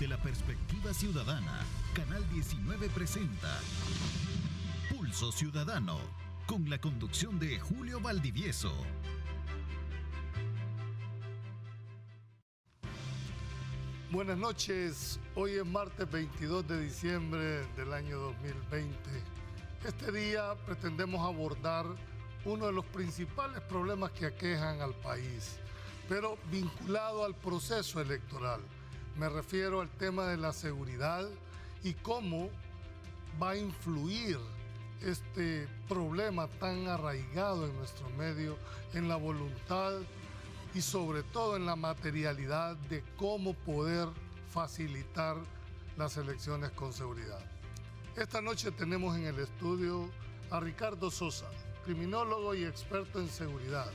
Desde la perspectiva ciudadana, Canal 19 presenta Pulso Ciudadano, con la conducción de Julio Valdivieso. Buenas noches, hoy es martes 22 de diciembre del año 2020. Este día pretendemos abordar uno de los principales problemas que aquejan al país, pero vinculado al proceso electoral. Me refiero al tema de la seguridad y cómo va a influir este problema tan arraigado en nuestro medio en la voluntad y sobre todo en la materialidad de cómo poder facilitar las elecciones con seguridad. Esta noche tenemos en el estudio a Ricardo Sosa, criminólogo y experto en seguridad.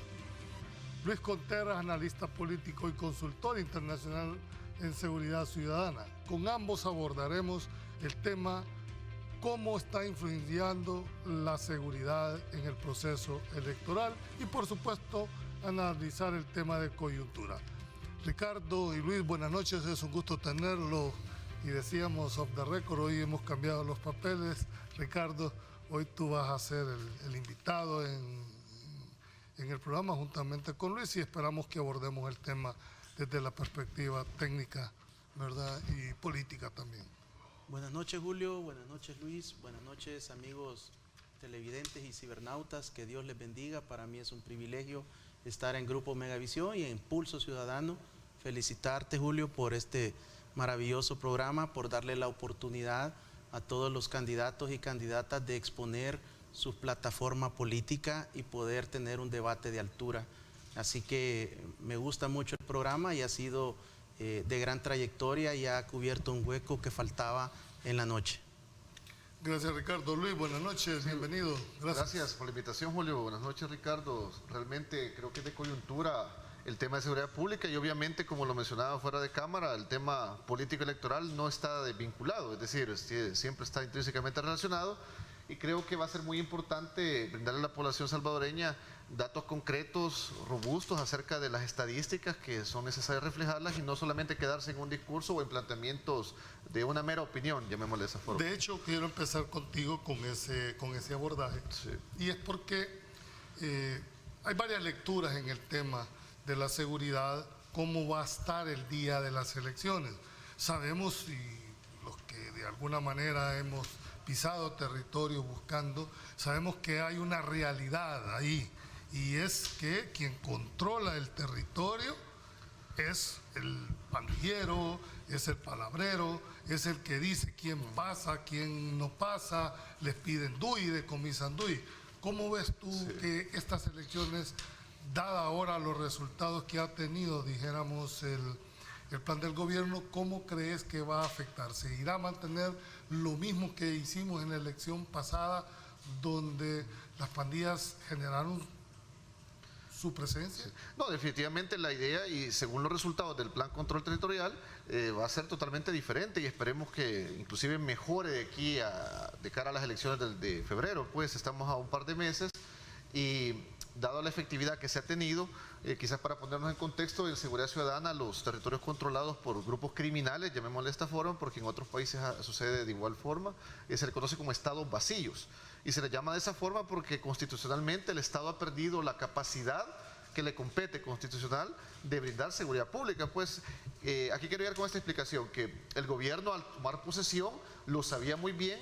Luis Contreras, analista político y consultor internacional en seguridad ciudadana. Con ambos abordaremos el tema cómo está influyendo la seguridad en el proceso electoral y por supuesto analizar el tema de coyuntura. Ricardo y Luis, buenas noches, es un gusto tenerlo y decíamos off the record, hoy hemos cambiado los papeles. Ricardo, hoy tú vas a ser el invitado en el programa juntamente con Luis y esperamos que abordemos el tema desde la perspectiva técnica, ¿verdad? Y política también. Buenas noches, Julio, buenas noches, Luis, buenas noches, amigos televidentes y cibernautas, que Dios les bendiga. Para mí es un privilegio estar en Grupo Megavisión y en Pulso Ciudadano. Felicitarte, Julio, por este maravilloso programa, por darle la oportunidad a todos los candidatos y candidatas de exponer su plataforma política y poder tener un debate de altura. Así que me gusta mucho el programa y ha sido de gran trayectoria y ha cubierto un hueco que faltaba en la noche. Gracias, Ricardo. Luis, buenas noches, bienvenido. Gracias por la invitación, Julio. Buenas noches, Ricardo. Realmente creo que es de coyuntura el tema de seguridad pública y obviamente, como lo mencionaba fuera de cámara, el tema político electoral no está desvinculado, es decir, siempre está intrínsecamente relacionado y creo que va a ser muy importante brindarle a la población salvadoreña datos concretos, robustos acerca de las estadísticas que son necesarias reflejarlas y no solamente quedarse en un discurso o en planteamientos de una mera opinión, llamémosle de esa forma. De hecho, quiero empezar contigo con ese abordaje. Sí. Y es porque hay varias lecturas en el tema de la seguridad, cómo va a estar el día de las elecciones. Sabemos, y los que de alguna manera hemos pisado territorio buscando, sabemos que hay una realidad ahí, y es que quien controla el territorio es el pandillero, es el palabrero, es el que dice quién pasa, quién no pasa, les piden DUI, decomisan DUI. ¿Cómo ves tú que estas elecciones, dada ahora los resultados que ha tenido, dijéramos, el plan del gobierno, cómo crees que va a afectar? ¿Se irá a mantener lo mismo que hicimos en la elección pasada, donde las pandillas generaron su presencia? No, definitivamente la idea, y según los resultados del plan control territorial, va a ser totalmente diferente y esperemos que inclusive mejore de aquí de cara a las elecciones de febrero. Pues estamos a un par de meses y dado la efectividad que se ha tenido, quizás para ponernos en contexto, en seguridad ciudadana, los territorios controlados por grupos criminales, llamémosle de esta forma, porque en otros países sucede de igual forma, se le conoce como estados vacíos. Y se le llama de esa forma porque constitucionalmente el Estado ha perdido la capacidad que le compete constitucional de brindar seguridad pública. Pues aquí quiero llegar con esta explicación, que el gobierno al tomar posesión lo sabía muy bien.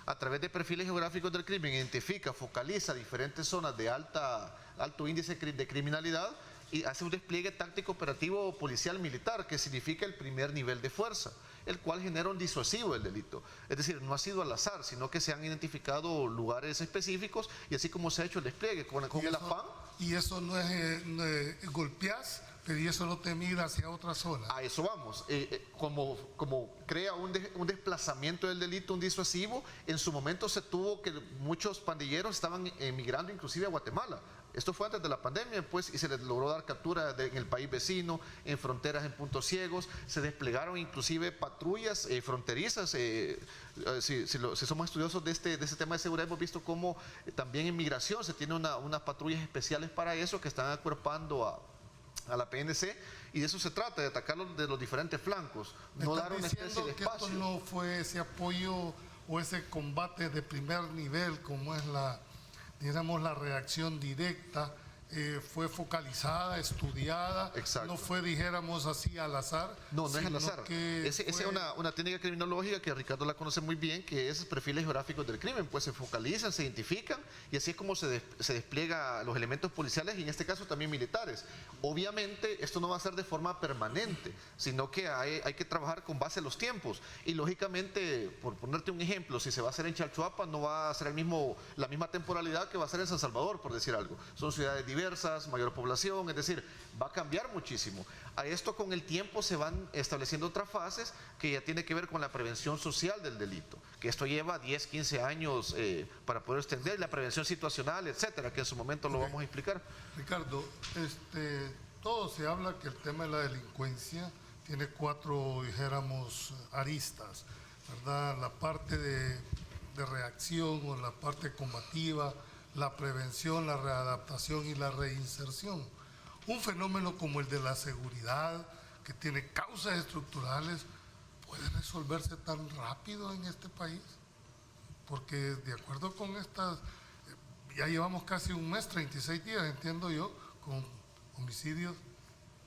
A través de perfiles geográficos del crimen, identifica, focaliza diferentes zonas de alto índice de criminalidad y hace un despliegue táctico operativo policial militar, que significa el primer nivel de fuerza, el cual genera un disuasivo del delito. Es decir, no ha sido al azar, sino que se han identificado lugares específicos y así como se ha hecho el despliegue con el afán. Y eso no es golpeás, pero y eso no te migra hacia otra zona. A eso vamos. Como crea un desplazamiento del delito, un disuasivo, en su momento se tuvo que muchos pandilleros estaban emigrando inclusive a Guatemala. Esto fue antes de la pandemia, pues, y se les logró dar captura en el país vecino, en fronteras, en puntos ciegos. Se desplegaron inclusive patrullas fronterizas. Si somos estudiosos de este tema de seguridad, hemos visto cómo también en migración se tiene unas patrullas especiales para eso, que están acuerpando a a la PNC, y de eso se trata, de atacarlo de los diferentes flancos, no dar una especie de espacio. Esto no fue ese apoyo o ese combate de primer nivel, como es digamos, la reacción directa, fue focalizada, estudiada. Exacto. No fue, dijéramos así, al azar. No, no es al azar. Esa es una técnica criminológica que Ricardo la conoce muy bien, que es perfiles geográficos del crimen, pues se focalizan, se identifican, y así es como se despliega los elementos policiales, y en este caso también militares. Obviamente esto no va a ser de forma permanente, sino que hay que trabajar con base a los tiempos, y lógicamente, por ponerte un ejemplo, si se va a hacer en Chalchuapa, no va a ser la misma temporalidad que va a ser en San Salvador, por decir algo. Son ciudades diversas, mayor población, es decir, va a cambiar muchísimo. A esto con el tiempo se van estableciendo otras fases que ya tiene que ver con la prevención social del delito, que esto lleva 10, 15 años para poder extender, la prevención situacional, etcétera, que en su momento lo vamos a explicar. Ricardo, todo se habla que el tema de la delincuencia tiene 4, dijéramos, aristas, ¿verdad? La parte de reacción o la parte combativa, la prevención, la readaptación y la reinserción. Un fenómeno como el de la seguridad, que tiene causas estructurales, ¿puede resolverse tan rápido en este país? Porque de acuerdo con estas, ya llevamos casi un mes, 36 días, entiendo yo, con homicidios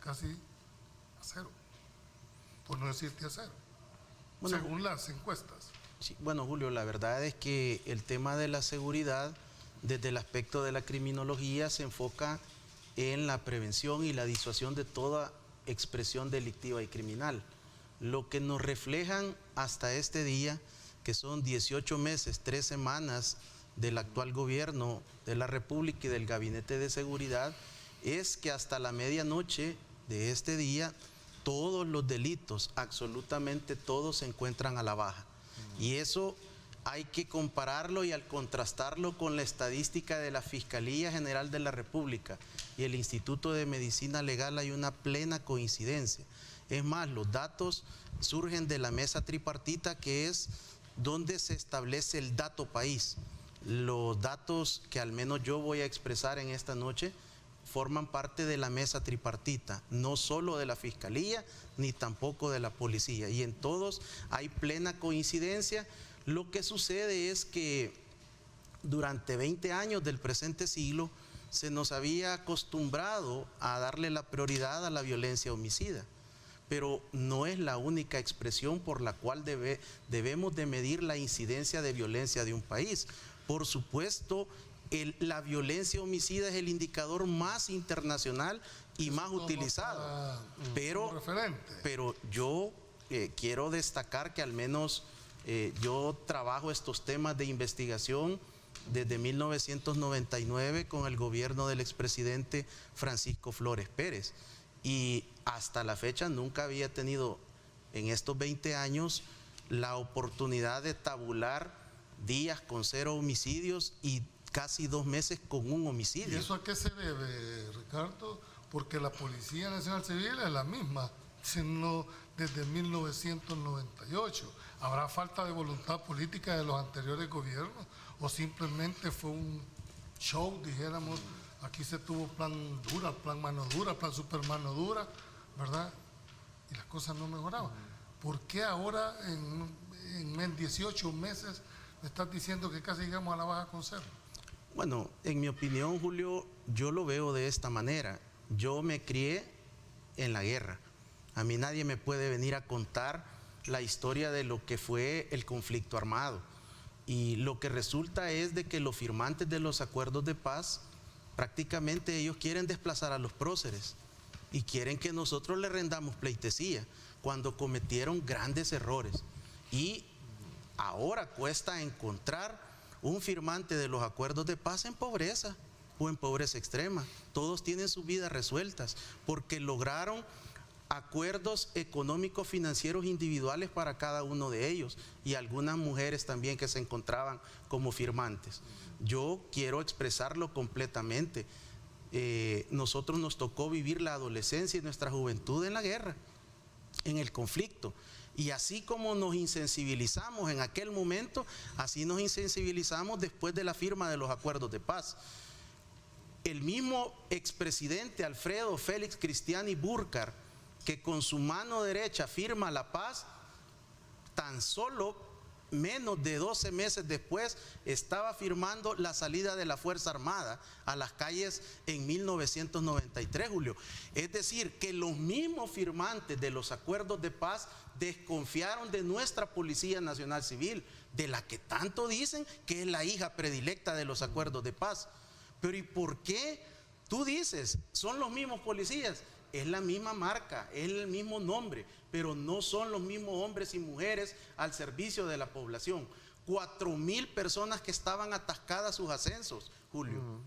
casi a cero, por no decirte a cero, bueno, según las encuestas. Sí, bueno, Julio, la verdad es que el tema de la seguridad, desde el aspecto de la criminología, se enfoca en la prevención y la disuasión de toda expresión delictiva y criminal. Lo que nos reflejan hasta este día, que son 18 meses, 3 semanas del actual gobierno de la República y del Gabinete de Seguridad, es que hasta la medianoche de este día, todos los delitos, absolutamente todos, se encuentran a la baja. Y eso hay que compararlo y al contrastarlo con la estadística de la Fiscalía General de la República y el Instituto de Medicina Legal, hay una plena coincidencia. Es más, los datos surgen de la mesa tripartita, que es donde se establece el dato país. Los datos que al menos yo voy a expresar en esta noche forman parte de la mesa tripartita, no solo de la Fiscalía ni tampoco de la Policía, y en todos hay plena coincidencia. Lo que sucede es que durante 20 años del presente siglo se nos había acostumbrado a darle la prioridad a la violencia homicida, pero no es la única expresión por la cual debemos de medir la incidencia de violencia de un país. Por supuesto, la violencia homicida es el indicador más internacional y más utilizado, pero yo quiero destacar que al menos yo trabajo estos temas de investigación desde 1999 con el gobierno del expresidente Francisco Flores Pérez, y hasta la fecha nunca había tenido en estos 20 años la oportunidad de tabular días con 0 homicidios y casi 2 meses con 1 homicidio. ¿Y eso a qué se debe, Ricardo? Porque la Policía Nacional Civil es la misma, sino desde 1998. ¿Habrá falta de voluntad política de los anteriores gobiernos o simplemente fue un show, dijéramos? Aquí se tuvo plan dura, plan mano dura, plan super mano dura, ¿verdad? Y las cosas no mejoraban. ¿Por qué ahora en 18 meses me estás diciendo que casi llegamos a la baja con 0? Bueno, en mi opinión, Julio, yo lo veo de esta manera. Yo me crié en la guerra. A mí nadie me puede venir a contar la historia de lo que fue el conflicto armado. Y lo que resulta es de que los firmantes de los acuerdos de paz, prácticamente ellos quieren desplazar a los próceres y quieren que nosotros le rendamos pleitesía cuando cometieron grandes errores. Y ahora cuesta encontrar un firmante de los acuerdos de paz en pobreza o en pobreza extrema. Todos tienen sus vidas resueltas porque lograron acuerdos económicos financieros individuales para cada uno de ellos, y algunas mujeres también que se encontraban como firmantes. Yo quiero expresarlo completamente. Nosotros nos tocó vivir la adolescencia y nuestra juventud en la guerra, en el conflicto. Y así como nos insensibilizamos en aquel momento, así nos insensibilizamos después de la firma de los acuerdos de paz. El mismo expresidente Alfredo Félix Cristiani Burcar, que con su mano derecha firma la paz, tan solo menos de 12 meses después estaba firmando la salida de la Fuerza Armada a las calles en 1993, Julio. Es decir, que los mismos firmantes de los acuerdos de paz desconfiaron de nuestra Policía Nacional Civil, de la que tanto dicen que es la hija predilecta de los acuerdos de paz. Pero ¿y por qué tú dices, son los mismos policías? Es la misma marca, es el mismo nombre, pero no son los mismos hombres y mujeres al servicio de la población. 4,000 personas que estaban atascadas sus ascensos, Julio,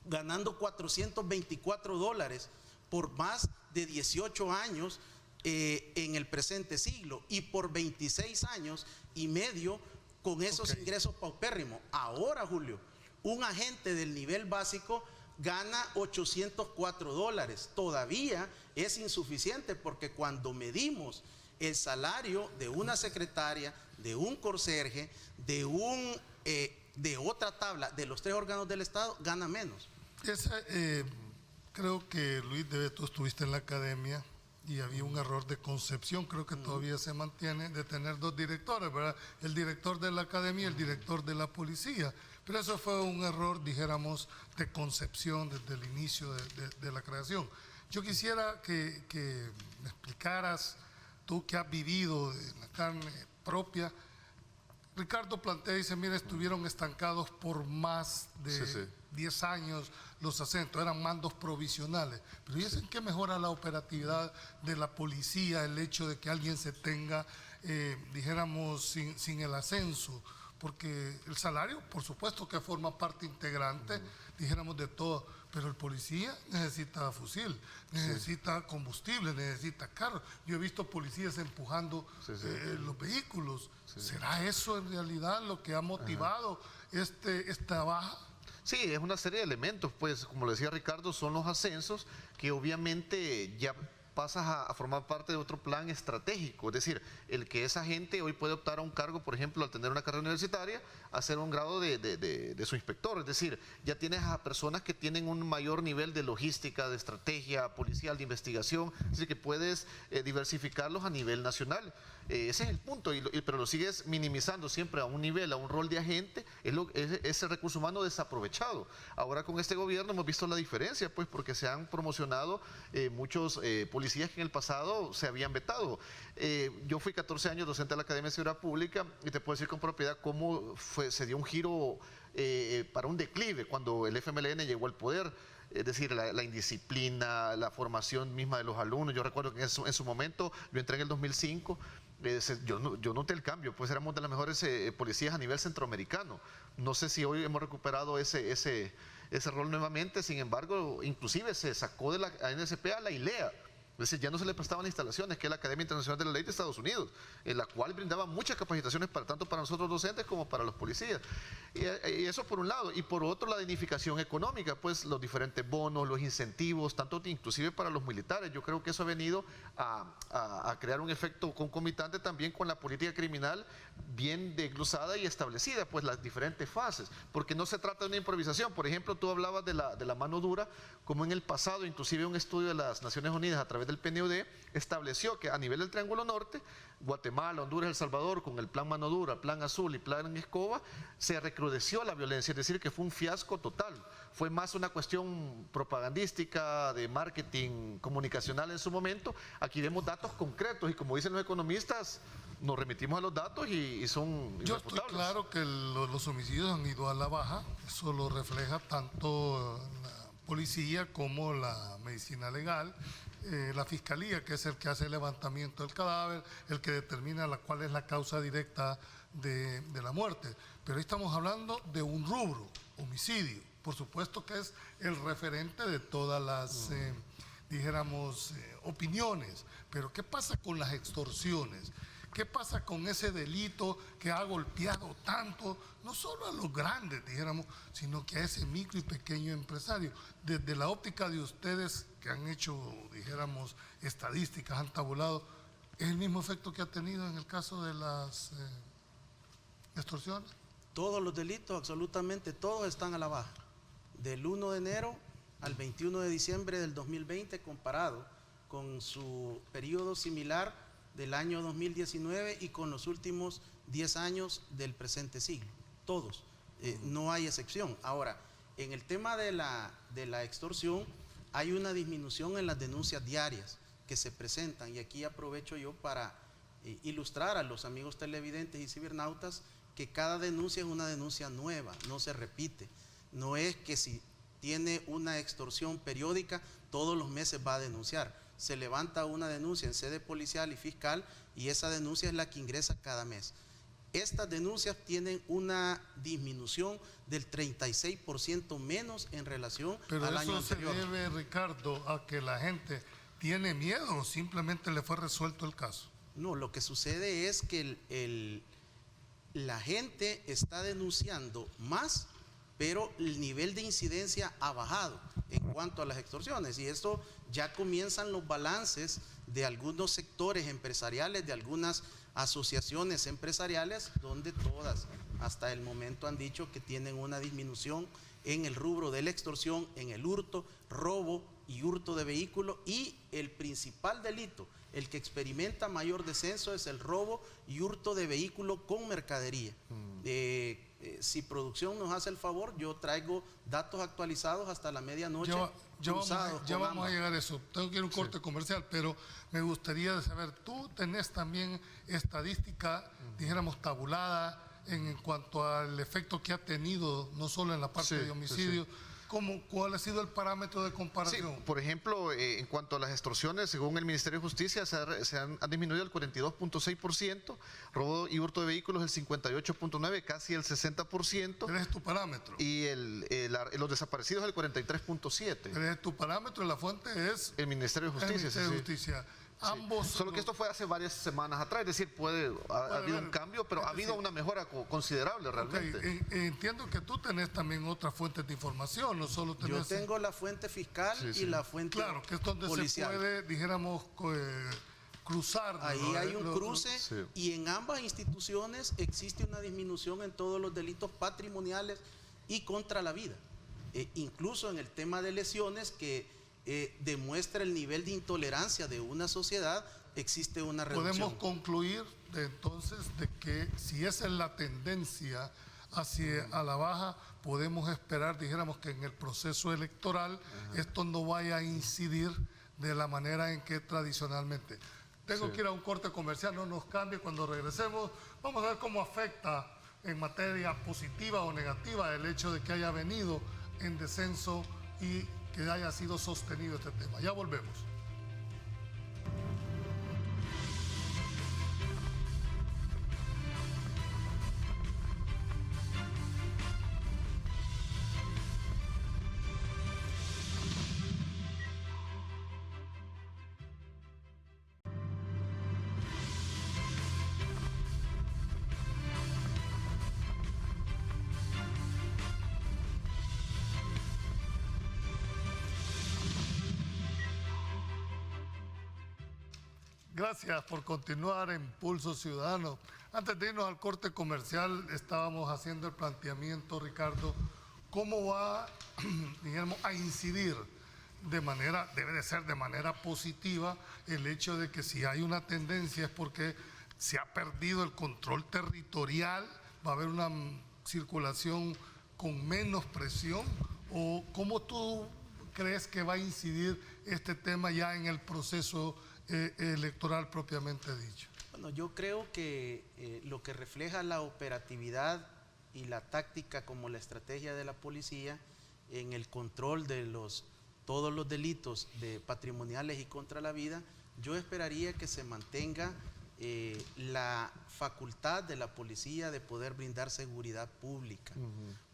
ganando $424 por más de 18 años en el presente siglo, y por 26 años y medio con esos ingresos paupérrimos. Ahora, Julio, un agente del nivel básico gana $804. Todavía es insuficiente, porque cuando medimos el salario de una secretaria, de un conserje, de otra tabla, de los 3 órganos del Estado, gana menos. Creo que, Luis, tú estuviste en la academia y había un error de concepción, creo que todavía se mantiene, de tener 2 directores, ¿verdad? El director de la academia y el director de la policía. Pero eso fue un error, dijéramos, de concepción desde el inicio de la creación. Yo quisiera que me explicaras, tú que has vivido en la carne propia. Ricardo plantea, dice, mira, estuvieron estancados por más de 10 años los ascensos, eran mandos provisionales. Pero dicen que mejora la operatividad de la policía el hecho de que alguien se tenga, dijéramos, sin el ascenso. Porque el salario, por supuesto que forma parte integrante, dijéramos, de todo, pero el policía necesita fusil, necesita combustible, necesita carro. Yo he visto policías empujando los vehículos. ¿Será eso en realidad lo que ha motivado esta baja? Sí, es una serie de elementos, pues, como lo decía Ricardo, son los ascensos que obviamente ya pasas a formar parte de otro plan estratégico. Es decir, el que esa gente hoy puede optar a un cargo, por ejemplo, al tener una carrera universitaria, a hacer un grado de su inspector. Es decir, ya tienes a personas que tienen un mayor nivel de logística, de estrategia policial, de investigación, es decir, que puedes diversificarlos a nivel nacional. Ese es el punto, pero lo sigues minimizando siempre a un nivel, a un rol de agente, es ese recurso humano desaprovechado. Ahora con este gobierno hemos visto la diferencia, pues, porque se han promocionado muchos policías que en el pasado se habían vetado. Yo fui 14 años docente de la Academia de Seguridad Pública y te puedo decir con propiedad cómo se dio un giro para un declive cuando el FMLN llegó al poder. Es decir, la indisciplina, la formación misma de los alumnos. Yo recuerdo que en su momento, yo entré en el 2005, yo noté el cambio, pues éramos de las mejores policías a nivel centroamericano. No sé si hoy hemos recuperado ese rol nuevamente, sin embargo, inclusive se sacó de la ANSP a la ILEA. Es decir, ya no se le prestaban instalaciones, que es la Academia Internacional de la Ley de Estados Unidos, en la cual brindaba muchas capacitaciones tanto para nosotros docentes como para los policías. Y eso por un lado. Y por otro, la dignificación económica, pues los diferentes bonos, los incentivos, tanto inclusive para los militares. Yo creo que eso ha venido a crear un efecto concomitante también con la política criminal bien desglosada y establecida, pues las diferentes fases. Porque no se trata de una improvisación. Por ejemplo, tú hablabas de la mano dura, como en el pasado, inclusive un estudio de las Naciones Unidas a través del PNUD estableció que a nivel del Triángulo Norte, Guatemala, Honduras, El Salvador, con el Plan Mano Dura, Plan Azul y Plan Escoba, se recrudeció la violencia, es decir, que fue un fiasco total. Fue más una cuestión propagandística, de marketing comunicacional en su momento. Aquí vemos datos concretos y, como dicen los economistas, nos remitimos a los datos y son Yo estoy claro que los homicidios han ido a la baja, eso lo refleja tanto la policía como la medicina legal, la fiscalía, que es el que hace el levantamiento del cadáver, el que determina cuál es la causa directa de la muerte. Pero ahí estamos hablando de un rubro, homicidio. Por supuesto que es el referente de todas las, dijéramos, opiniones. Pero ¿qué pasa con las extorsiones? ¿Qué pasa con ese delito que ha golpeado tanto, no solo a los grandes, dijéramos, sino que a ese micro y pequeño empresario? Desde la óptica de ustedes que han hecho, dijéramos, estadísticas, han tabulado, ¿es el mismo efecto que ha tenido en el caso de las extorsiones? Todos los delitos, absolutamente todos, están a la baja. Del 1 de enero al 21 de diciembre del 2020 comparado con su periodo similar del año 2019 y con los últimos 10 años del presente siglo. Todos, no hay excepción. Ahora, en el tema de la extorsión, hay una disminución en las denuncias diarias que se presentan, y aquí aprovecho yo para ilustrar a los amigos televidentes y cibernautas que cada denuncia es una denuncia nueva, no se repite. No es que si tiene una extorsión periódica, todos los meses va a denunciar. Se levanta una denuncia en sede policial y fiscal y esa denuncia es la que ingresa cada mes. Estas denuncias tienen una disminución del 36% menos en relación al año anterior. Pero eso se debe, Ricardo, a que la gente tiene miedo o simplemente le fue resuelto el caso. No, lo que sucede es que la gente está denunciando más, pero el nivel de incidencia ha bajado en cuanto a las extorsiones, y esto ya comienzan los balances de algunos sectores empresariales, de algunas asociaciones empresariales, donde todas hasta el momento han dicho que tienen una disminución en el rubro de la extorsión, en el hurto, robo y hurto de vehículo, y el principal delito, el que experimenta mayor descenso, es el robo y hurto de vehículo con mercadería. Si producción nos hace el favor, yo traigo datos actualizados hasta la medianoche. Ya vamos a llegar a eso. Tengo que ir a un corte comercial, pero me gustaría saber, tú tenés también estadística, dijéramos tabulada, en cuanto al efecto que ha tenido, no solo en la parte de homicidio. ¿Cuál ha sido el parámetro de comparación? Sí, por ejemplo, en cuanto a las extorsiones, según el Ministerio de Justicia, han disminuido el 42.6%, robo y hurto de vehículos el 58.9%, casi el 60%. ¿Cuál es tu parámetro? Y los desaparecidos el 43.7%. ¿Cuál es tu parámetro? La fuente es el Ministerio de Justicia. El Ministerio de Justicia. Ambos. Solo que esto fue hace varias semanas atrás, es decir, ha habido un cambio, pero ha habido una mejora considerable realmente. Okay. Entiendo que tú tenés también otras fuentes de información, no solo tenés. Yo tengo la fuente fiscal y la fuente policial. Claro, que es donde se puede, dijéramos, cruzar. Ahí hay un cruce y en ambas instituciones existe una disminución en todos los delitos patrimoniales y contra la vida. Incluso en el tema de lesiones que demuestra el nivel de intolerancia de una sociedad, existe una reducción. Podemos concluir entonces de que si esa es la tendencia a la baja, podemos esperar, dijéramos, que en el proceso electoral esto no vaya a incidir de la manera en que tradicionalmente. Tengo que ir a un corte comercial, no nos cambie. Cuando regresemos vamos a ver cómo afecta en materia positiva o negativa el hecho de que haya venido en descenso y que haya sido sostenido este tema. Ya volvemos. Gracias por continuar en Pulso Ciudadano. Antes de irnos al corte comercial, estábamos haciendo el planteamiento, Ricardo, cómo va, digamos, a incidir debe de ser de manera positiva el hecho de que si hay una tendencia es porque se ha perdido el control territorial, va a haber una circulación con menos presión, o cómo tú crees que va a incidir este tema ya en el proceso electoral propiamente dicho. Bueno, yo creo que lo que refleja la operatividad y la táctica como la estrategia de la policía en el control de todos los delitos patrimoniales y contra la vida, yo esperaría que se mantenga la facultad de la policía de poder brindar seguridad pública.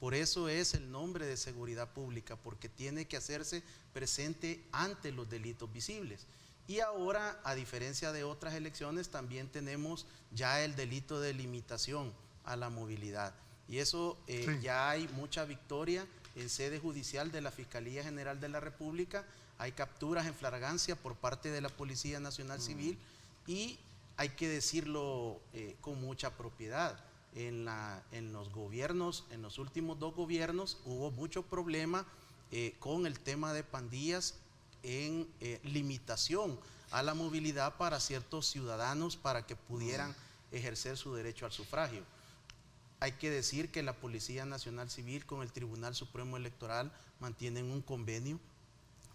Por eso es el nombre de seguridad pública, porque tiene que hacerse presente ante los delitos visibles. Y ahora, a diferencia de otras elecciones, también tenemos ya el delito de limitación a la movilidad. Y eso ya hay mucha victoria en sede judicial de la Fiscalía General de la República. Hay capturas en flagrancia por parte de la Policía Nacional Civil y hay que decirlo con mucha propiedad. En los gobiernos, en los últimos 2 gobiernos, hubo mucho problema con el tema de pandillas en limitación a la movilidad para ciertos ciudadanos para que pudieran ejercer su derecho al sufragio. Hay que decir que la Policía Nacional Civil con el Tribunal Supremo Electoral mantienen un convenio,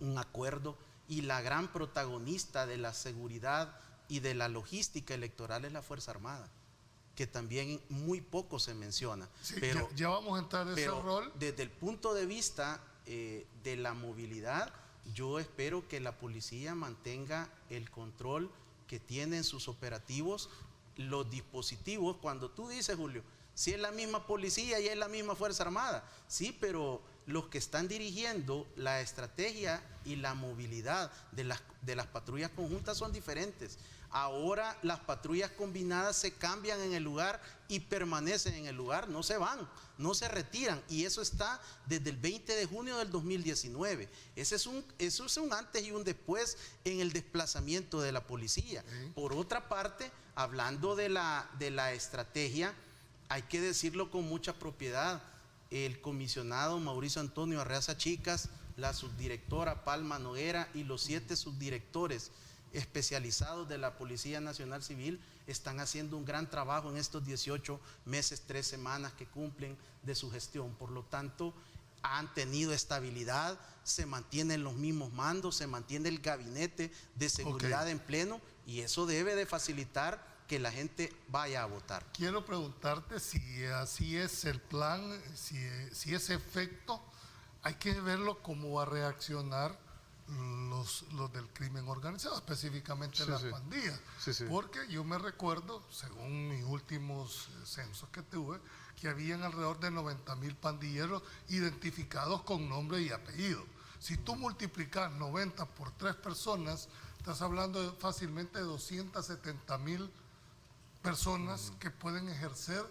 un acuerdo, y la gran protagonista de la seguridad y de la logística electoral es la Fuerza Armada, que también muy poco se menciona. Sí, pero ya vamos a entrar en ese rol. Desde el punto de vista de la movilidad, yo espero que la policía mantenga el control que tiene en sus operativos, los dispositivos. Cuando tú dices, Julio, si es la misma policía y es la misma Fuerza Armada, sí, pero los que están dirigiendo la estrategia y la movilidad de las patrullas conjuntas son diferentes. Ahora las patrullas combinadas se cambian en el lugar y permanecen en el lugar, no se van, no se retiran, y eso está desde el 20 de junio del 2019. Eso es un antes y un después en el desplazamiento de la policía. Por otra parte, hablando de la estrategia, hay que decirlo con mucha propiedad, el comisionado Mauricio Antonio Arreaza Chicas, la subdirectora Palma Noguera y los 7 subdirectores especializados de la Policía Nacional Civil están haciendo un gran trabajo en estos 18 meses, 3 semanas que cumplen de su gestión. Por lo tanto, han tenido estabilidad, se mantienen los mismos mandos, se mantiene el gabinete de seguridad en pleno, y eso debe de facilitar que la gente vaya a votar. Quiero preguntarte si así es el plan, si ese efecto, hay que verlo cómo va a reaccionar los del crimen organizado, específicamente las pandillas. Porque yo me recuerdo, según mis últimos censos que tuve, que habían alrededor de 90,000 pandilleros identificados con nombre y apellido. Si tú multiplicas 90 por 3 personas, estás hablando fácilmente de 270,000 personas que pueden ejercer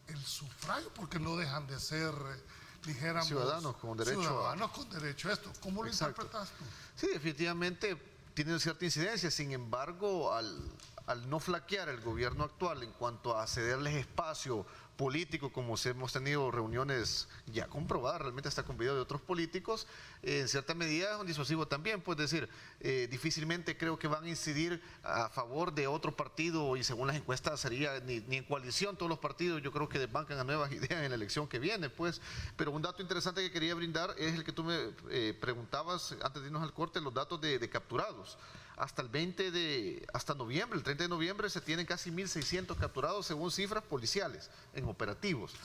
el sufragio, porque no dejan de ser, dijéramos, ciudadanos con derecho a esto. ¿Cómo lo interpretas tú? Sí, definitivamente tiene cierta incidencia. Sin embargo, al no flaquear el gobierno actual en cuanto a cederles espacio político, como hemos tenido reuniones ya comprobadas, realmente hasta con video de otros políticos, en cierta medida es un disuasivo también, pues decir, difícilmente creo que van a incidir a favor de otro partido, y según las encuestas sería ni en coalición todos los partidos, yo creo que desbancan a nuevas ideas en la elección que viene, pues. Pero un dato interesante que quería brindar es el que tú me preguntabas antes de irnos al corte, los datos de capturados. Hasta el 30 de noviembre se tienen casi 1.600 capturados según cifras policiales en operativos.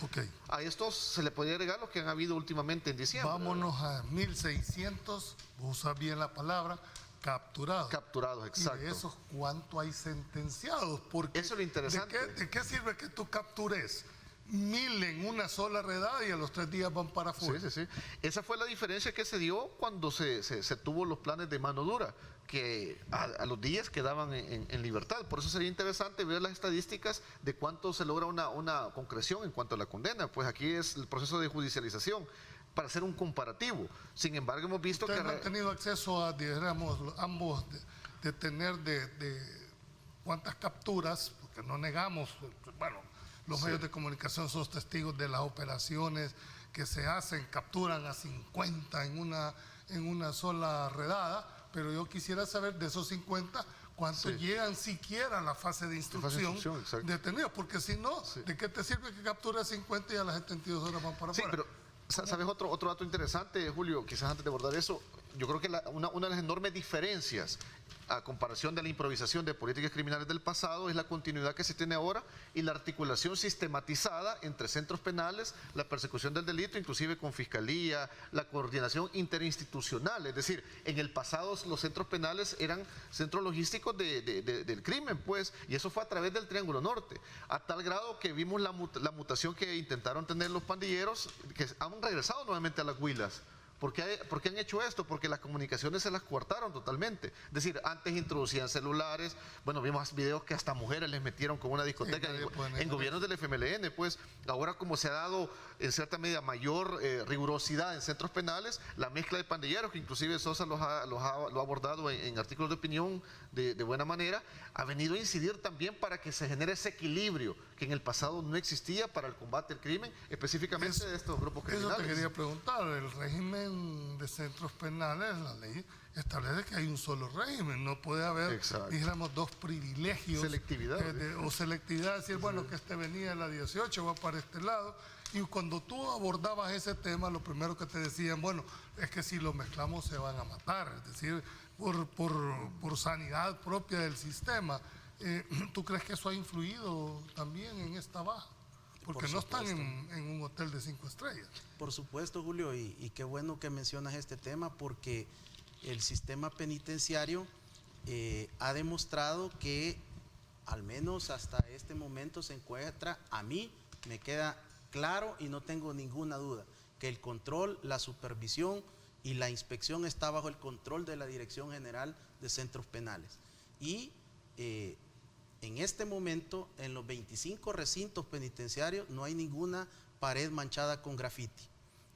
A estos se le podría agregar los que han habido últimamente en diciembre. Vámonos a 1.600, usa bien la palabra, capturados. Capturados, exacto. Y de esos, ¿cuánto hay sentenciados? Porque eso es lo interesante. ¿De qué sirve que tú captures 1.000 en una sola redada y a los 3 días van para afuera? Sí. Esa fue la diferencia que se dio cuando se tuvo los planes de mano dura, que a los días quedaban en libertad. Por eso sería interesante ver las estadísticas de cuánto se logra una concreción en cuanto a la condena. Pues aquí es el proceso de judicialización, para hacer un comparativo. Sin embargo, hemos visto que... ¿Ustedes no han tenido acceso a, digamos, ambos de tener de cuántas capturas? Porque no negamos, bueno, los medios de comunicación son testigos de las operaciones que se hacen, capturan a 50 en una sola redada, pero yo quisiera saber de esos 50 cuántos llegan siquiera a la fase de instrucción detenidos, porque si no, ¿de qué te sirve que capture 50 y a las 72 horas van para afuera? Pero ¿sabes otro dato interesante, Julio? Quizás antes de abordar eso, yo creo que una de las enormes diferencias a comparación de la improvisación de políticas criminales del pasado es la continuidad que se tiene ahora y la articulación sistematizada entre centros penales, la persecución del delito, inclusive con fiscalía, la coordinación interinstitucional. Es decir, en el pasado los centros penales eran centros logísticos del crimen, pues, y eso fue a través del Triángulo Norte, a tal grado que vimos la mutación que intentaron tener los pandilleros, que han regresado nuevamente a las huilas. ¿Por qué han hecho esto? Porque las comunicaciones se las coartaron totalmente. Es decir, antes introducían celulares, bueno, vimos videos que hasta mujeres les metieron con una discoteca en gobiernos del FMLN, pues ahora como se ha dado en cierta medida mayor rigurosidad en centros penales, la mezcla de pandilleros, que inclusive Sosa lo ha abordado en artículos de opinión de buena manera, ha venido a incidir también para que se genere ese equilibrio que en el pasado no existía para el combate al crimen, específicamente de estos grupos criminales. Eso te quería preguntar. El régimen de centros penales, la ley establece que hay un solo régimen, no puede haber, dijéramos, dos privilegios. Selectividad. O selectividad, decir, bueno, que este venía de la 18, va para este lado. Y cuando tú abordabas ese tema, lo primero que te decían, bueno, es que si lo mezclamos se van a matar, es decir, por sanidad propia del sistema. ¿Tú crees que eso ha influido también en esta baja? Porque no están en un hotel de 5 estrellas. Por supuesto, Julio, y qué bueno que mencionas este tema, porque el sistema penitenciario ha demostrado que, al menos hasta este momento, se encuentra, a mí me queda claro y no tengo ninguna duda, que el control, la supervisión y la inspección está bajo el control de la Dirección General de Centros Penales. Y en este momento, en los 25 recintos penitenciarios, no hay ninguna pared manchada con grafiti.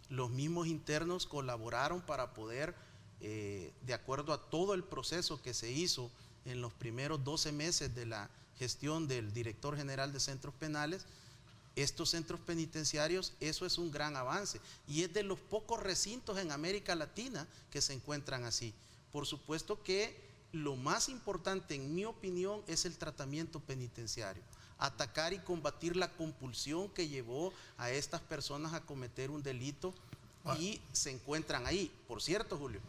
Los mismos internos colaboraron para poder, de acuerdo a todo el proceso que se hizo en los primeros 12 meses de la gestión del Director General de Centros Penales, estos centros penitenciarios, eso es un gran avance. Y es de los pocos recintos en América Latina que se encuentran así. Por supuesto que lo más importante, en mi opinión, es el tratamiento penitenciario. Atacar y combatir la compulsión que llevó a estas personas a cometer un delito y se encuentran ahí. Por cierto, Julio,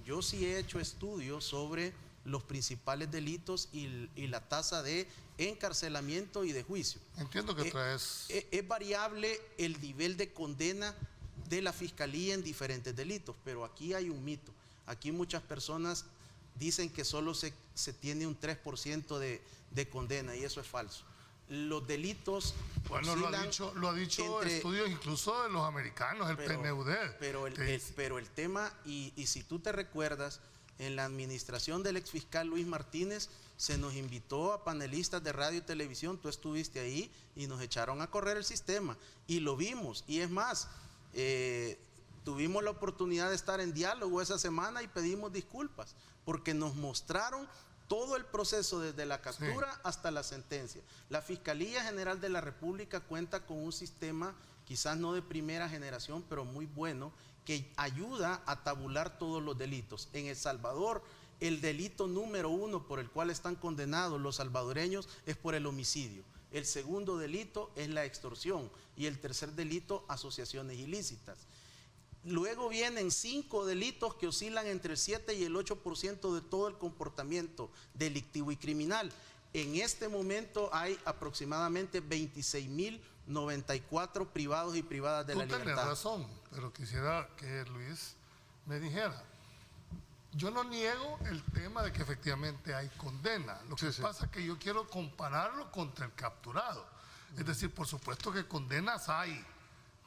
yo sí he hecho estudios sobre los principales delitos y la tasa de encarcelamiento y de juicio. Entiendo que traes... Es variable el nivel de condena de la Fiscalía en diferentes delitos, pero aquí hay un mito. Aquí muchas personas dicen que solo se tiene un 3% de condena, y eso es falso. Los delitos... Bueno, lo ha dicho estudios incluso de los americanos, el PNUD. Pero el tema, y si tú te recuerdas, en la administración del exfiscal Luis Martínez se nos invitó a panelistas de radio y televisión, tú estuviste ahí, y nos echaron a correr el sistema, y lo vimos. Y es más, tuvimos la oportunidad de estar en diálogo esa semana y pedimos disculpas, porque nos mostraron todo el proceso desde la captura hasta la sentencia. La Fiscalía General de la República cuenta con un sistema, quizás no de primera generación, pero muy bueno, que ayuda a tabular todos los delitos. En El Salvador, el delito número 1 por el cual están condenados los salvadoreños es por el homicidio. El segundo delito es la extorsión y el tercer delito, asociaciones ilícitas. Luego vienen 5 delitos que oscilan entre el 7 y el 8% de todo el comportamiento delictivo y criminal. En este momento hay aproximadamente 26.094 privados y privadas de la libertad. Tú tienes razón, pero quisiera que Luis me dijera. Yo no niego el tema de que efectivamente hay condena. Lo que pasa es que yo quiero compararlo contra el capturado. Es decir, por supuesto que condenas hay.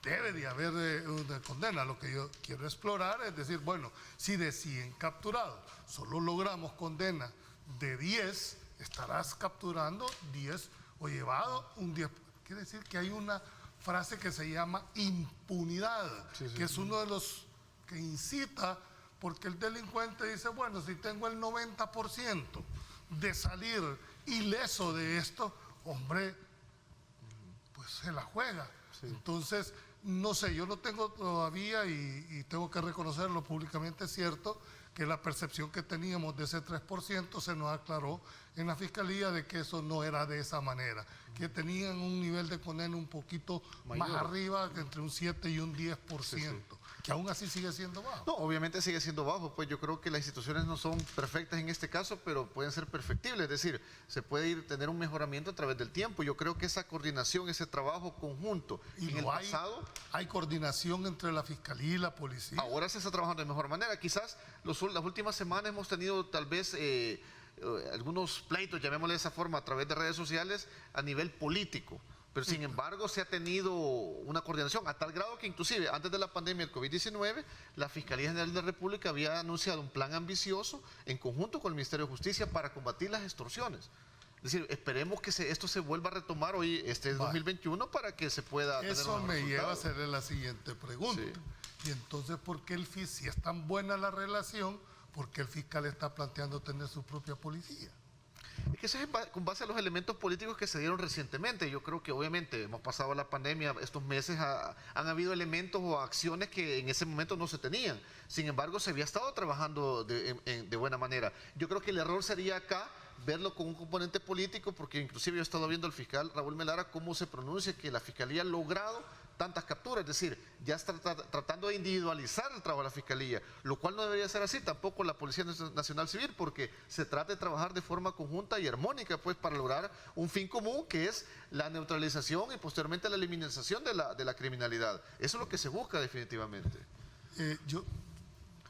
Debe de haber una condena. Lo que yo quiero explorar es decir, bueno, si de 100 capturados solo logramos condena de 10, estarás capturando 10 o llevado un 10. Quiere decir que hay una frase que se llama impunidad, que es uno de los que incita, porque el delincuente dice, bueno, si tengo el 90% de salir ileso de esto, hombre, pues se la juega. Entonces, no sé, yo no tengo todavía, y tengo que reconocerlo públicamente, es cierto que la percepción que teníamos de ese 3% se nos aclaró en la Fiscalía de que eso no era de esa manera, que tenían un nivel de condena un poquito más arriba, entre un 7 y un 10%, que aún así sigue siendo bajo. No, obviamente sigue siendo bajo, pues yo creo que las instituciones no son perfectas en este caso, pero pueden ser perfectibles, es decir, se puede tener un mejoramiento a través del tiempo. Yo creo que esa coordinación, ese trabajo conjunto, y en el pasado... Hay coordinación entre la Fiscalía y la Policía. Ahora se está trabajando de mejor manera. Quizás las últimas semanas hemos tenido tal vez algunos pleitos, llamémosle de esa forma, a través de redes sociales a nivel político. Pero sin embargo se ha tenido una coordinación a tal grado que inclusive antes de la pandemia del COVID-19 la Fiscalía General de la República había anunciado un plan ambicioso en conjunto con el Ministerio de Justicia para combatir las extorsiones. Es decir, esperemos que esto se vuelva a retomar hoy, 2021, para que se pueda tener eso me lleva a hacerle la siguiente pregunta. Y entonces, ¿por qué si es tan buena la relación, por qué el fiscal está planteando tener su propia policía? Es que eso es con base a los elementos políticos que se dieron recientemente. Yo creo que obviamente hemos pasado la pandemia, estos meses han habido elementos o acciones que en ese momento no se tenían. Sin embargo, se había estado trabajando de buena manera. Yo creo que el error sería acá verlo con un componente político, porque inclusive yo he estado viendo al fiscal Raúl Melara cómo se pronuncia que la Fiscalía ha logrado tantas capturas, es decir, ya está tratando de individualizar el trabajo de la Fiscalía, lo cual no debería ser así, tampoco la Policía Nacional Civil, porque se trata de trabajar de forma conjunta y armónica, pues, para lograr un fin común, que es la neutralización y posteriormente la eliminación de la criminalidad. Eso es lo que se busca definitivamente. Yo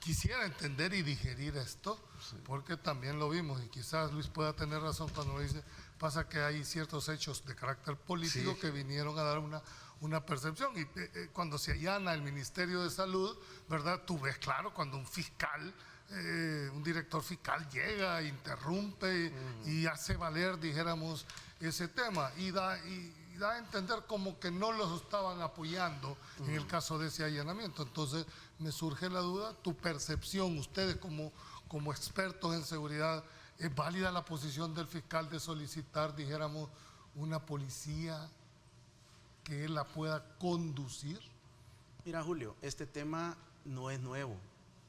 quisiera entender y digerir esto, porque también lo vimos, y quizás Luis pueda tener razón cuando lo dice, pasa que hay ciertos hechos de carácter político que vinieron a dar una percepción, y cuando se allana el Ministerio de Salud, ¿verdad? Tú ves claro cuando un fiscal, un director fiscal llega, interrumpe y hace valer, dijéramos, ese tema, y da a entender como que no los estaban apoyando en el caso de ese allanamiento. Entonces me surge la duda, tu percepción, ustedes como expertos en seguridad, ¿es válida la posición del fiscal de solicitar, dijéramos, una policía que él la pueda conducir? Mira, Julio, este tema no es nuevo,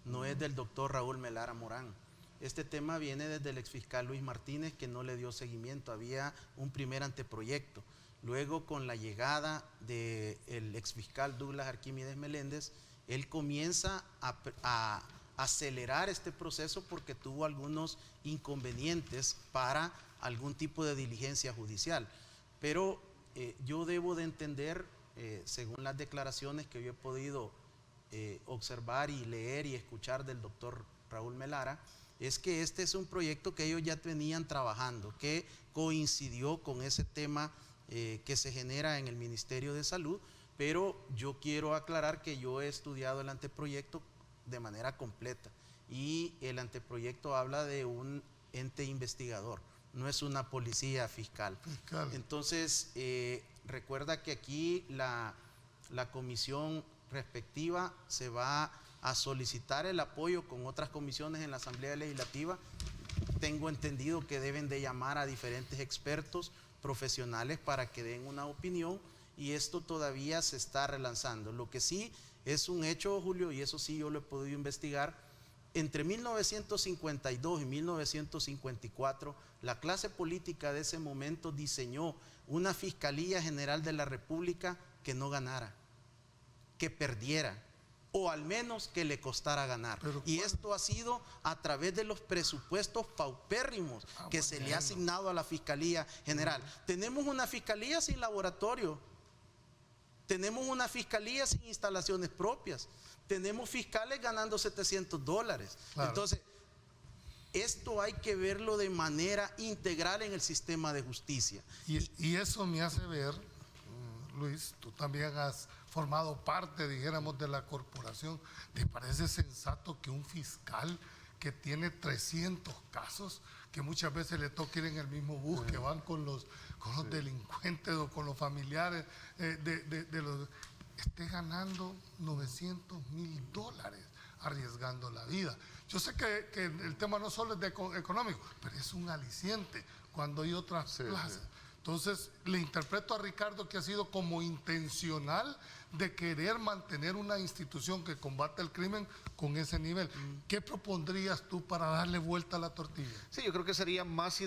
no es del doctor Raúl Melara Morán. Este tema viene desde el exfiscal Luis Martínez, que no le dio seguimiento. Había un primer anteproyecto. Luego, con la llegada del exfiscal Douglas Arquímedes Meléndez, él comienza a acelerar este proceso porque tuvo algunos inconvenientes para algún tipo de diligencia judicial. Pero yo debo de entender, según las declaraciones que yo he podido observar y leer y escuchar del doctor Raúl Melara, es que este es un proyecto que ellos ya venían trabajando, que coincidió con ese tema que se genera en el Ministerio de Salud, pero yo quiero aclarar que yo he estudiado el anteproyecto de manera completa y el anteproyecto habla de un ente investigador, no es una policía fiscal. Entonces, recuerda que aquí la comisión respectiva se va a solicitar el apoyo con otras comisiones en la Asamblea Legislativa. Tengo entendido que deben de llamar a diferentes expertos profesionales para que den una opinión y esto todavía se está relanzando. Lo que sí es un hecho, Julio, y eso sí yo lo he podido investigar, entre 1952 y 1954, la clase política de ese momento diseñó una Fiscalía General de la República que no ganara, que perdiera, o al menos que le costara ganar. Y esto ha sido a través de los presupuestos paupérrimos que se le ha asignado a la Fiscalía General. Tenemos una Fiscalía sin laboratorio, tenemos una Fiscalía sin instalaciones propias, tenemos fiscales ganando $700. Entonces, esto hay que verlo de manera integral en el sistema de justicia. Y eso me hace ver, Luis, tú también has formado parte, dijéramos, de la corporación. ¿Te parece sensato que un fiscal que tiene 300 casos, que muchas veces le toca ir en el mismo bus, que van con los delincuentes o con los familiares, esté ganando $900,000 arriesgando la vida? Yo sé que el tema no solo es económico, pero es un aliciente cuando hay otras plazas. Entonces, le interpreto a Ricardo que ha sido como intencional de querer mantener una institución que combate el crimen con ese nivel. ¿Qué propondrías tú para darle vuelta a la tortilla? Sí, yo creo que sería más